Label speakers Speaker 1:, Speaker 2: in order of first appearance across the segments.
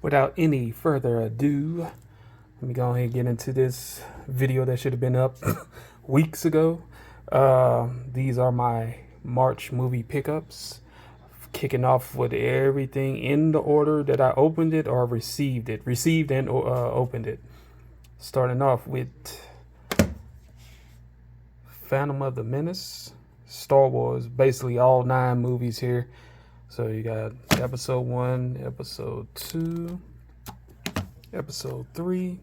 Speaker 1: Without any further ado, let me go ahead and get into this video that should have been up weeks ago. These are my March movie pickups, kicking off with everything in the order that I opened it or received and opened it. Starting off with Phantom of the Menace, Star Wars, basically all 9 movies here. So you got episode 1, episode 2, episode 3,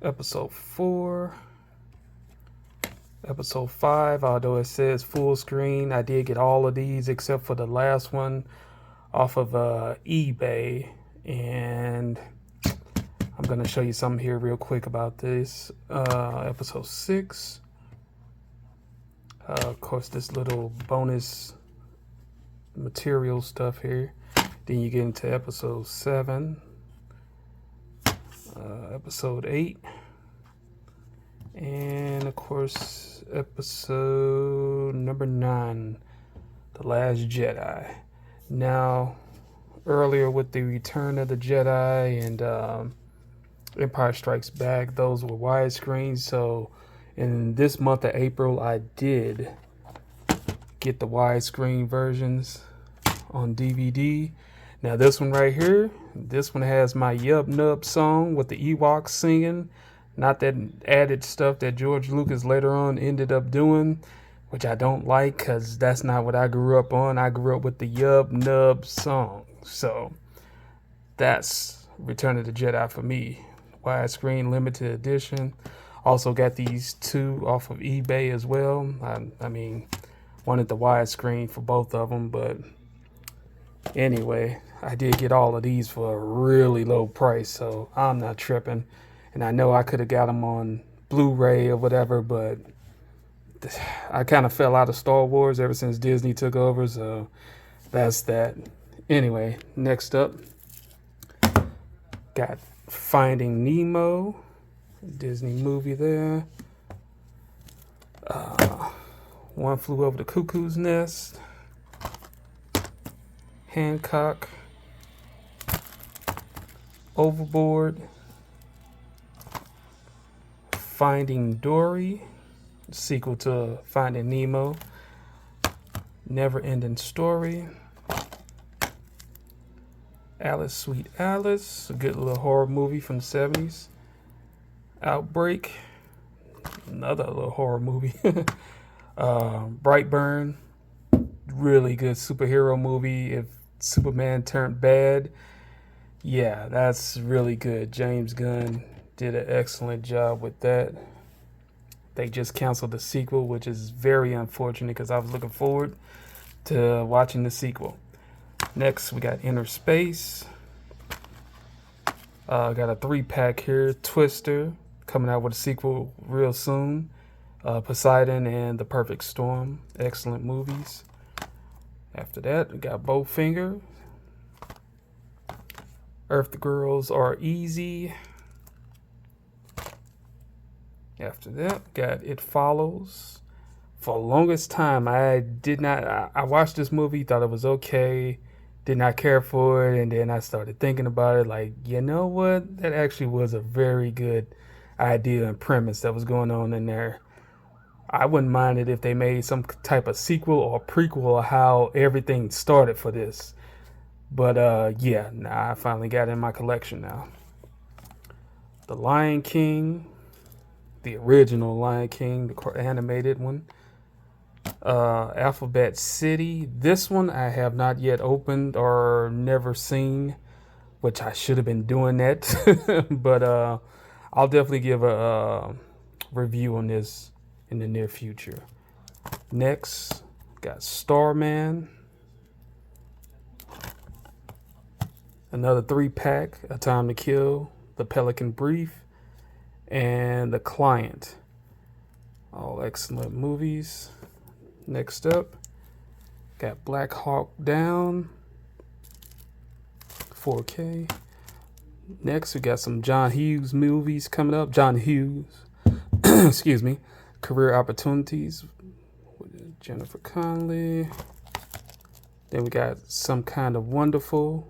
Speaker 1: episode 4, episode 5. Although it says full screen, I did get all of these except for the last one off of eBay. And I'm going to show you something here real quick about this. Episode 6. Of course, this little bonus material stuff here. Then you get into episode 7, episode 8, and of course episode number 9, The Last Jedi. Now, earlier with the Return of the Jedi and Empire Strikes Back, those were widescreen. So in this month of April, I did get the widescreen versions on DVD. Now this one right here, this one has my Yub Nub song with the Ewoks singing, not that added stuff that George Lucas later on ended up doing, which I don't like because that's not what I grew up on. I grew up with the Yub Nub song. So that's Return of the Jedi for me. Widescreen limited edition. Also got these 2 off of eBay as well. I mean, wanted the widescreen for both of them, but anyway, I did get all of these for a really low price, so I'm not tripping. And I know I could have got them on Blu-ray or whatever, but I kind of fell out of Star Wars ever since Disney took over, so that's that. Anyway, next up, got Finding Nemo, Disney movie there. One Flew Over the Cuckoo's Nest, Hancock, Overboard, Finding Dory, sequel to Finding Nemo, Never Ending Story, Alice Sweet Alice, a good little horror movie from the 70s, Outbreak, another little horror movie, Brightburn, really good superhero movie. If Superman turned bad, yeah, that's really good. James Gunn did an excellent job with that. They just canceled the sequel, which is very unfortunate because I was looking forward to watching the sequel. Next, we got Inner Space. Got a 3-pack here. Twister, coming out with a sequel real soon. Poseidon and The Perfect Storm, excellent movies. After that, we got Bowfinger, Earth Girls Are Easy. After that, got It Follows. For the longest time, I watched this movie, thought it was okay, did not care for it, and then I started thinking about it, like, you know what? That actually was a very good idea and premise that was going on in there. I wouldn't mind it if they made some type of sequel or prequel of how everything started for this. But yeah, I finally got it in my collection now. The Lion King, the original Lion King, the animated one. Alphabet City. This one I have not yet opened or never seen, which I should have been doing that. But I'll definitely give a review on this in the near future. Next, got Starman. Another 3-pack, A Time to Kill, The Pelican Brief, and The Client. All excellent movies. Next up, got Black Hawk Down, 4K. Next, we got some John Hughes movies coming up. John Hughes, excuse me, Career Opportunities with Jennifer Connelly. Then we got Some Kind of Wonderful,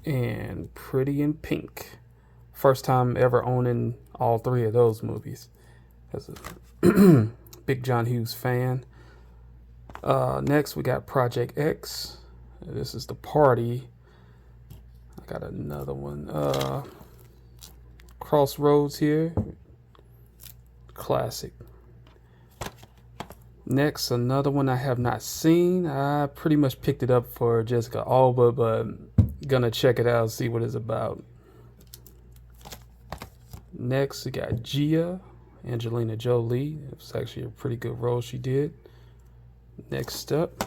Speaker 1: and Pretty in Pink. First time ever owning all three of those movies. As a big John Hughes fan. Next, we got Project X. This is The Party. I got another one. Crossroads here. Classic. Next, another one I have not seen. I pretty much picked it up for Jessica Alba, but gonna check it out, see what it's about. Next, we got Gia, Angelina Jolie. It was actually a pretty good role she did. Next up,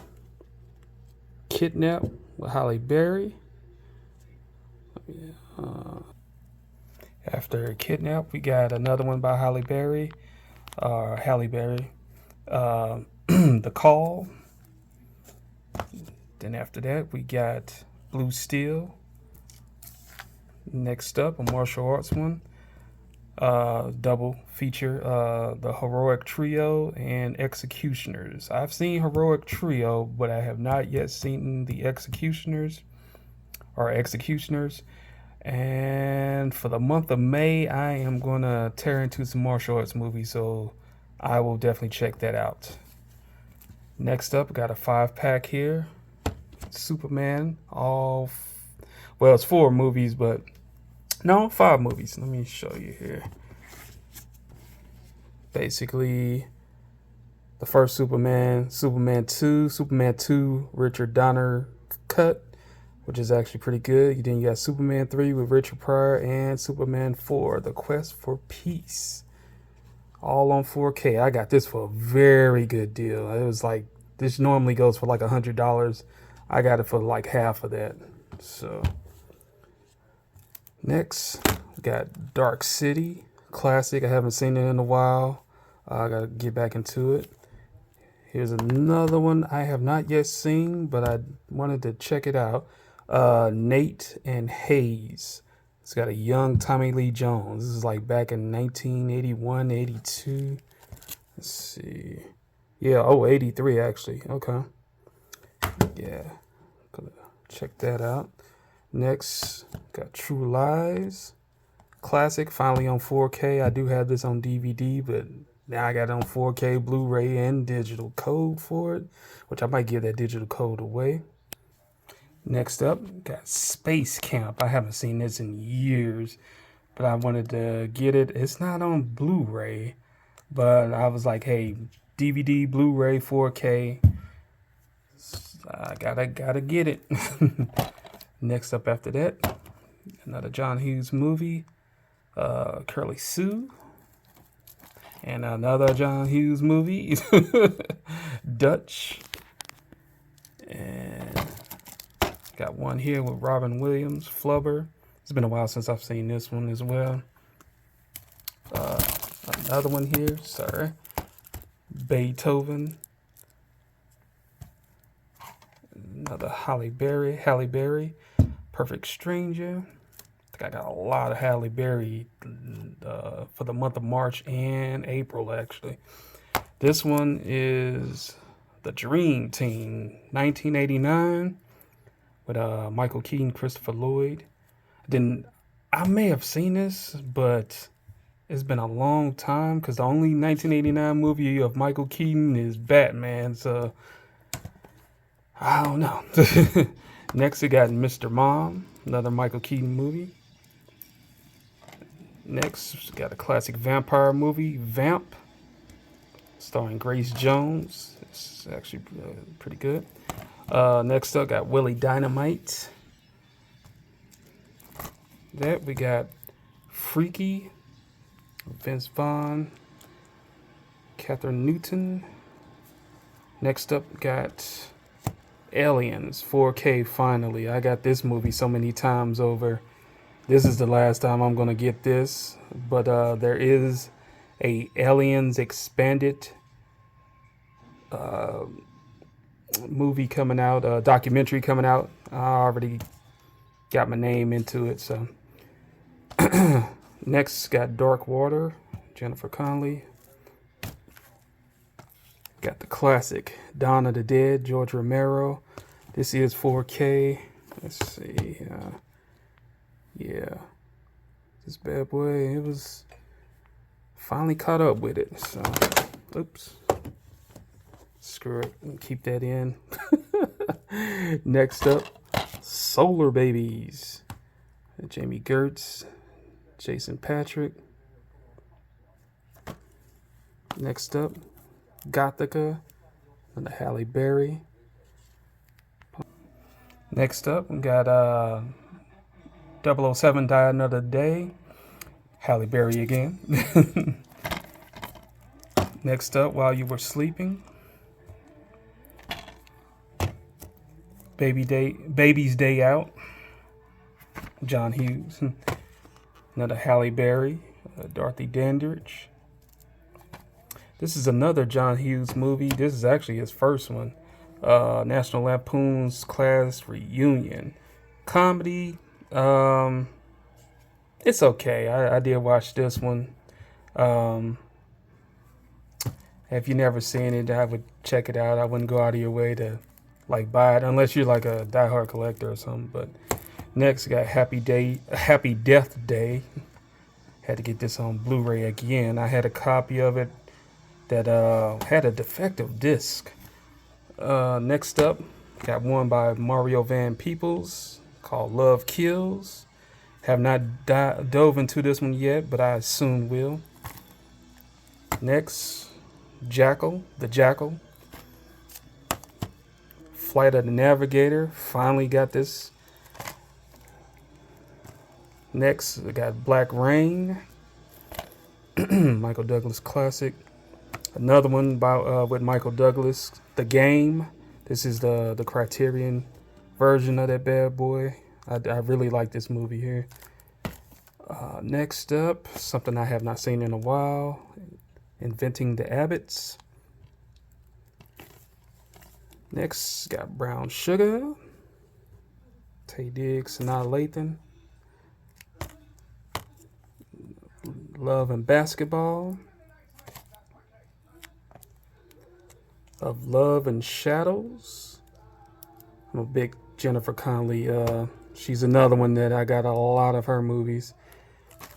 Speaker 1: Kidnap with Halle Berry. After Kidnap, we got another one by Halle Berry. The Call. Then after that, we got Blue Steel. Next up, a martial arts one. Double feature, the Heroic Trio and Executioners. I've seen Heroic Trio, but I have not yet seen the Executioners. And for the month of May, I am gonna tear into some martial arts movies, so I will definitely check that out. Next up, got a 5-pack here. Superman, it's 4 movies, but no, 5 movies. Let me show you here. Basically, the first Superman, Superman 2, Richard Donner cut, which is actually pretty good. Then you got Superman 3 with Richard Pryor and Superman 4, The Quest for Peace. All on 4K. I got this for a very good deal. It was like, this normally goes for like $100. I got it for like half of that. So next, we got Dark City, classic. I haven't seen it in a while. I gotta get back into it. Here's another one I have not yet seen, but I wanted to check it out. Nate and Hayes. It's got a young Tommy Lee Jones. This is like back in 1981, 82. Let's see. Yeah, 83 actually. Okay. Yeah, gonna check that out. Next, got True Lies. Classic, finally on 4K. I do have this on DVD, but now I got it on 4K, Blu-ray, and digital code for it, which I might give that digital code away. Next up, got Space Camp. I haven't seen this in years, but I wanted to get it. It's not on Blu-ray, but I was like, hey, DVD, Blu-ray, 4K. I gotta get it. Next up after that, another John Hughes movie, Curly Sue. And another John Hughes movie, Dutch. And got one here with Robin Williams, Flubber. It's been a while since I've seen this one as well. Another one here, Beethoven. Another Halle Berry, Perfect Stranger. I think I got a lot of Halle Berry for the month of March and April, actually. This one is The Dream Team, 1989, with Michael Keaton, Christopher Lloyd. I may have seen this, but it's been a long time because the only 1989 movie of Michael Keaton is Batman, so I don't know. Next, we got Mr. Mom, another Michael Keaton movie. Next, we got a classic vampire movie, Vamp, starring Grace Jones. It's actually pretty good. Next up, got Willie Dynamite. That we got Freaky, Vince Vaughn, Catherine Newton. Next up, got Aliens 4K. Finally, I got this movie so many times over. This is the last time I'm gonna get this, but there is a Aliens expanded movie coming out, documentary coming out. I already got my name into it, so. Next, got Dark Water, Jennifer Connelly. Got the classic Dawn of the Dead, George Romero. This is 4K. Let's see. Yeah, this bad boy, it was finally caught up with it. So, oops, screw it, keep that in. Next up, Solar Babies. Jamie Gertz, Jason Patrick. Next up, Gothica and the Halle Berry. Next up, we got 007 Die Another Day. Halle Berry again. Next up, While You Were Sleeping. Baby's Day Out. John Hughes. Another Halle Berry. Dorothy Dandridge. This is another John Hughes movie. This is actually his first one. National Lampoon's Class Reunion. Comedy. It's okay. I did watch this one. If you never seen it, I would check it out. I wouldn't go out of your way to like buy it unless you're like a diehard collector or something. But next, got Happy Death Day. Had to get this on Blu-ray again. I had a copy of it that had a defective disc. Next up, got one by Mario Van Peebles called Love Kills. Have not dove into this one yet, but I soon will. Next, The Jackal. Flight of the Navigator. Finally got this. Next, we got Black Rain. Michael Douglas classic. Another one with Michael Douglas, The Game. This is the Criterion version of that bad boy. I really like this movie here. Next up, something I have not seen in a while. Inventing the Abbots. Next, got Brown Sugar. Taye Diggs, Sanaa Lathan. Love and Basketball. Of Love and Shadows. I'm a big Jennifer Connelly. She's another one that I got a lot of her movies.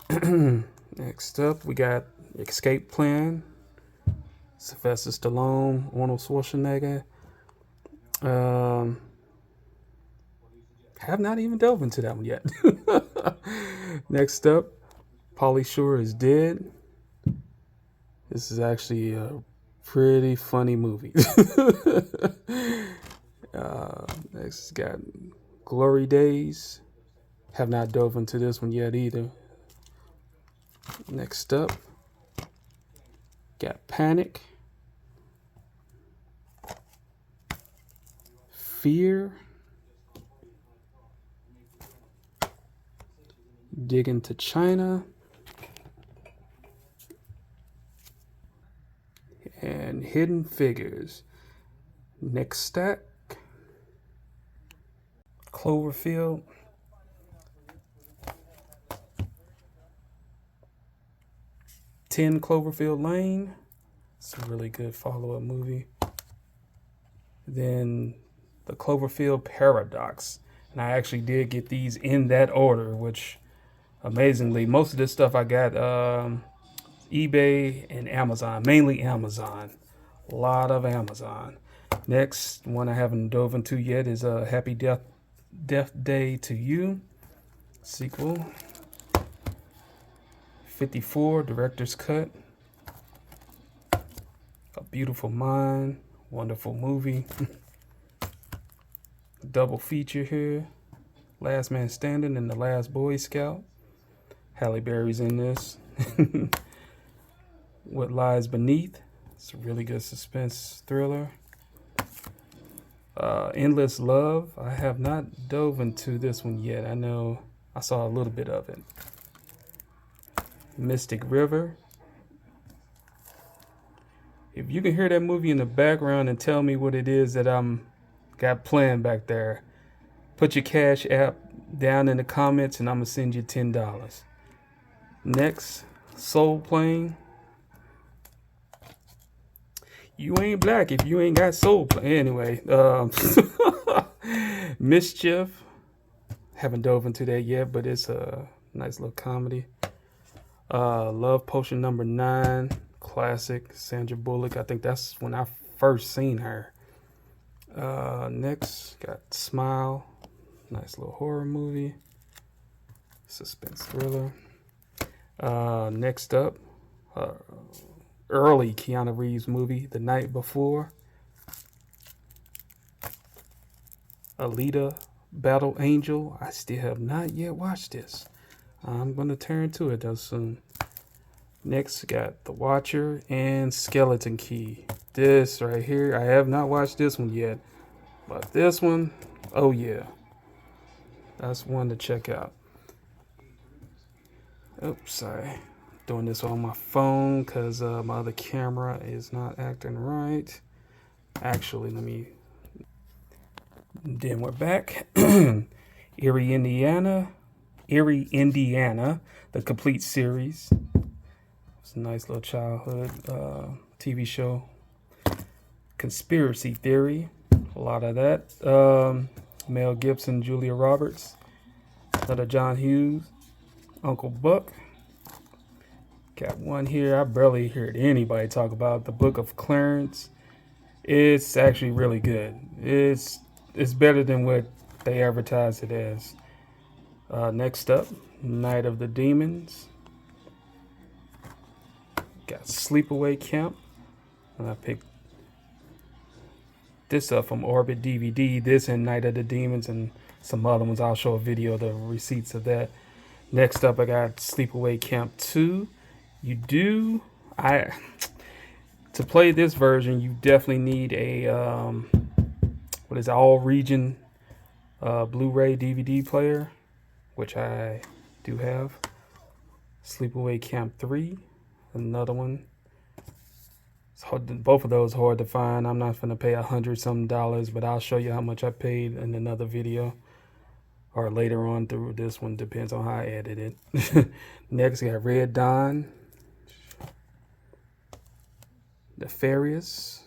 Speaker 1: Next up, we got Escape Plan. Sylvester Stallone, Arnold Schwarzenegger. Have not even delved into that one yet. Next up, Pauly Shore Is Dead. This is actually a pretty funny movie. Next got Glory Days. Have not dove into this one yet either. Next up, got Panic. Fear. Dig Into China. And Hidden Figures. Next stack, Cloverfield. Cloverfield Lane. It's a really good follow-up movie. Then the Cloverfield Paradox. And I actually did get these in that order, which amazingly, most of this stuff I got eBay and Amazon, mainly Amazon. A lot of Amazon. Next one I haven't dove into yet is Happy Death Day to You sequel. 54 director's cut. A Beautiful Mind, wonderful movie. Double feature here. Last Man Standing and The Last Boy Scout. Halle Berry's in this. What Lies Beneath. It's a really good suspense thriller. Endless Love. I have not dove into this one yet. I know I saw a little bit of it. Mystic River. If you can hear that movie in the background and tell me what it is that I'm got playing back there, put your Cash App down in the comments and I'm gonna send you $10. Next, Soul Plane. You ain't black if you ain't got soul plane. Anyway, Mischief. Haven't dove into that yet, but it's a nice little comedy. Love Potion number 9, classic, Sandra Bullock. I think that's when I first seen her. Next, got Smile, nice little horror movie, suspense thriller. Next up, early Keanu Reeves movie, The Night Before. Alita, Battle Angel. I still have not yet watched this. I'm going to turn to it though soon. Next, got The Watcher and Skeleton Key. This right here, I have not watched this one yet. But this one, oh yeah. That's one to check out. Oops, sorry. Doing this on my phone because my other camera is not acting right. Actually, let me... Then we're back. Erie, Indiana, the complete series. It's a nice little childhood TV show. Conspiracy Theory, a lot of that. Mel Gibson, Julia Roberts, another John Hughes, Uncle Buck. Got one here I barely heard anybody talk about, The Book of Clarence. It's actually really good. It's better than what they advertise it as. Next up, Night of the Demons. Got Sleepaway Camp. And I picked this up from Orbit DVD. This and Night of the Demons and some other ones. I'll show a video of the receipts of that. Next up, I got Sleepaway Camp 2. To play this version, you definitely need a all region Blu-ray DVD player, which I do have. Sleepaway Camp 3, another one. It's hard, both of those hard to find. I'm not gonna pay $100-something, but I'll show you how much I paid in another video or later on through this one, depends on how I edit it. Next, we got Red Dawn, Nefarious,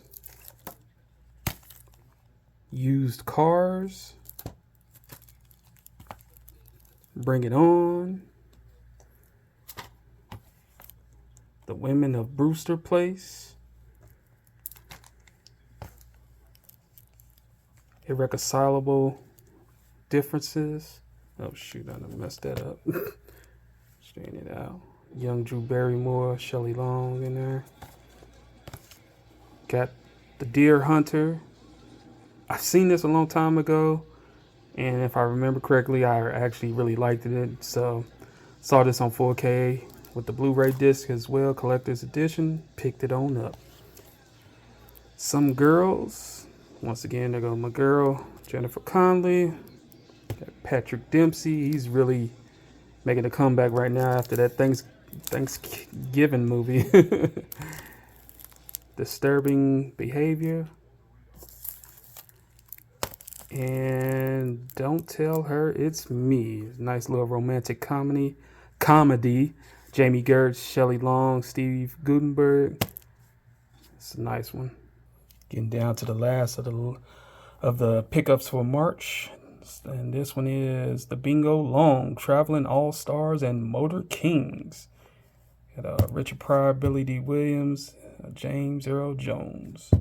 Speaker 1: Used Cars, Bring It On, The Women of Brewster Place, Irreconcilable Differences. Oh shoot, I done messed that up. Straighten it out. Young Drew Barrymore, Shelley Long in there. Got The Deer Hunter. I've seen this a long time ago, and if I remember correctly, I actually really liked it. So saw this on 4K with the Blu-ray disc as well, collector's edition. Picked it on up. Some Girls. Once again, there go my girl, Jennifer Connelly. Got Patrick Dempsey. He's really making a comeback right now after that Thanksgiving movie. Disturbing Behavior. And Don't Tell Her It's Me. Nice little romantic comedy. Jamie Gertz, Shelley Long, Steve Guttenberg. It's a nice one. Getting down to the last of the pickups for March. And this one is The Bingo Long, Traveling All-Stars and Motor Kings. Got Richard Pryor, Billy D. Williams, James Earl Jones.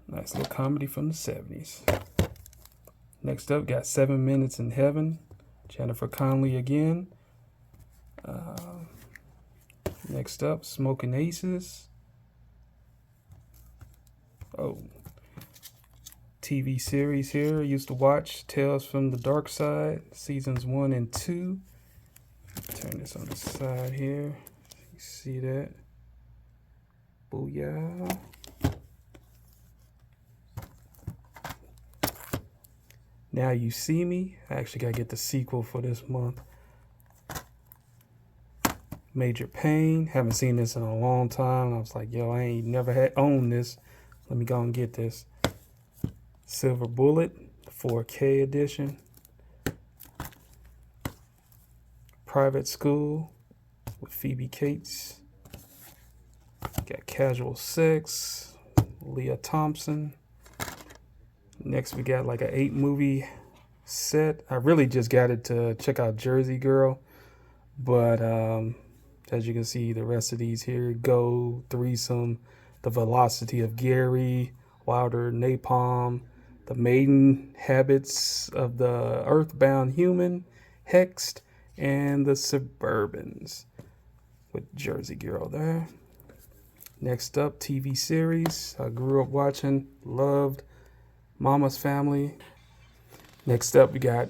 Speaker 1: Nice little comedy from the 70s. Next up, got 7 Minutes in Heaven, Jennifer Connelly again. Next up, Smoking Aces. Oh, TV series here. I used to watch Tales from the Dark Side, seasons 1 and 2. Turn this on the side here. You see that? Booyah. Now You See Me. I actually gotta get the sequel for this month. Major Pain. Haven't seen this in a long time. I was like, yo, I ain't never owned this. Let me go and get this. Silver Bullet, 4K edition. Private School with Phoebe Cates. Got Casual Sex, Leah Thompson. Next we got like an 8-movie set. I really just got it to check out Jersey Girl, but as you can see, the rest of these here go threesome, the velocity of Gary, Wilder Napalm, the maiden habits of the earthbound human, Hexed, and the Suburbans with Jersey Girl there. Next up, TV series I grew up watching, loved, Mama's Family. Next up, we got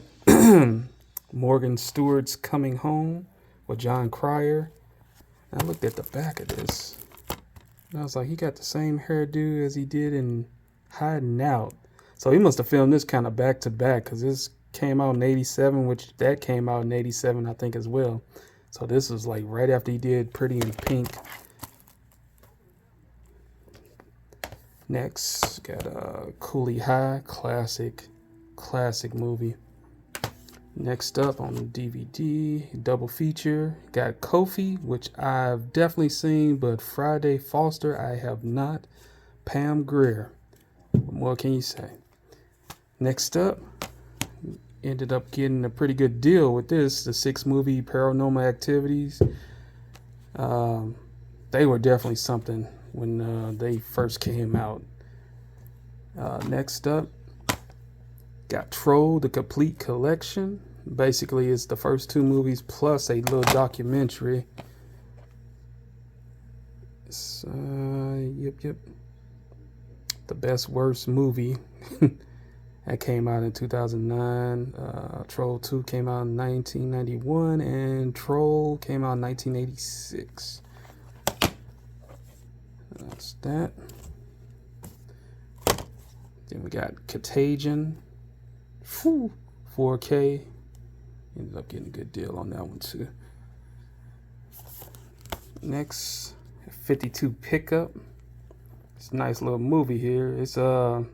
Speaker 1: Morgan Stewart's Coming Home with John Cryer. I looked at the back of this, and I was like, he got the same hairdo as he did in Hiding Out. So he must have filmed this kind of back to back, because this came out in 87, which that came out in 87, I think, as well. So this was like right after he did Pretty in Pink. Next, got Cooley High, classic movie. Next up on DVD, double feature, got Kofi, which I've definitely seen, but Friday Foster I have not. Pam Grier. What more can you say? Next up, ended up getting a pretty good deal with this, the 6-movie Paranormal Activities. They were definitely something when they first came out. Next up, got Troll, the Complete Collection. Basically, it's the first 2 movies plus a little documentary. It's, yep. The Best Worst Movie. That came out in 2009. Troll 2 came out in 1991. And Troll came out in 1986. That's that. Then we got Contagion. 4K. Ended up getting a good deal on that one too. Next, 52 Pickup. It's a nice little movie here. It's real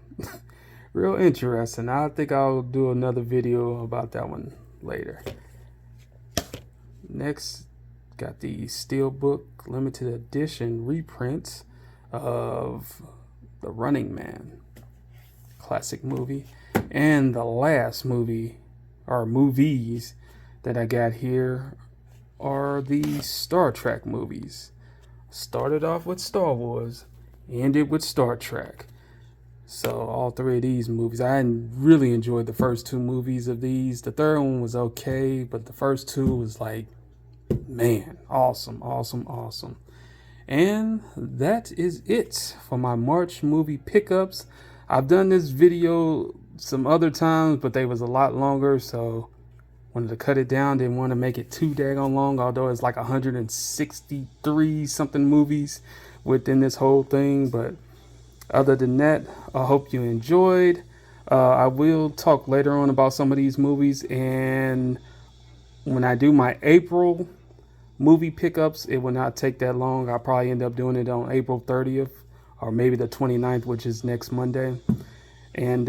Speaker 1: interesting. I think I'll do another video about that one later. Next, got the Steelbook limited edition reprints of The Running Man. Classic movie. And the last movie, or movies, that I got here are the Star Trek movies. Started off with Star Wars, ended with Star Trek. So all 3 of these movies, I really enjoyed the first 2 movies of these. The third one was okay, but the first 2 was like, man, awesome. And that is it for my March movie pickups. I've done this video some other times, but they was a lot longer, so wanted to cut it down. Didn't want to make it too daggone long, although it's like 163 something movies within this whole thing. But other than that, I hope you enjoyed. I will talk later on about some of these movies, and when I do my April movie pickups, it will not take that long. I'll probably end up doing it on April 30th or maybe the 29th, which is next Monday. And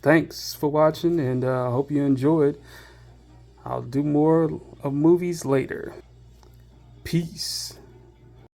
Speaker 1: thanks for watching, and I hope you enjoyed. I'll do more of movies later. Peace.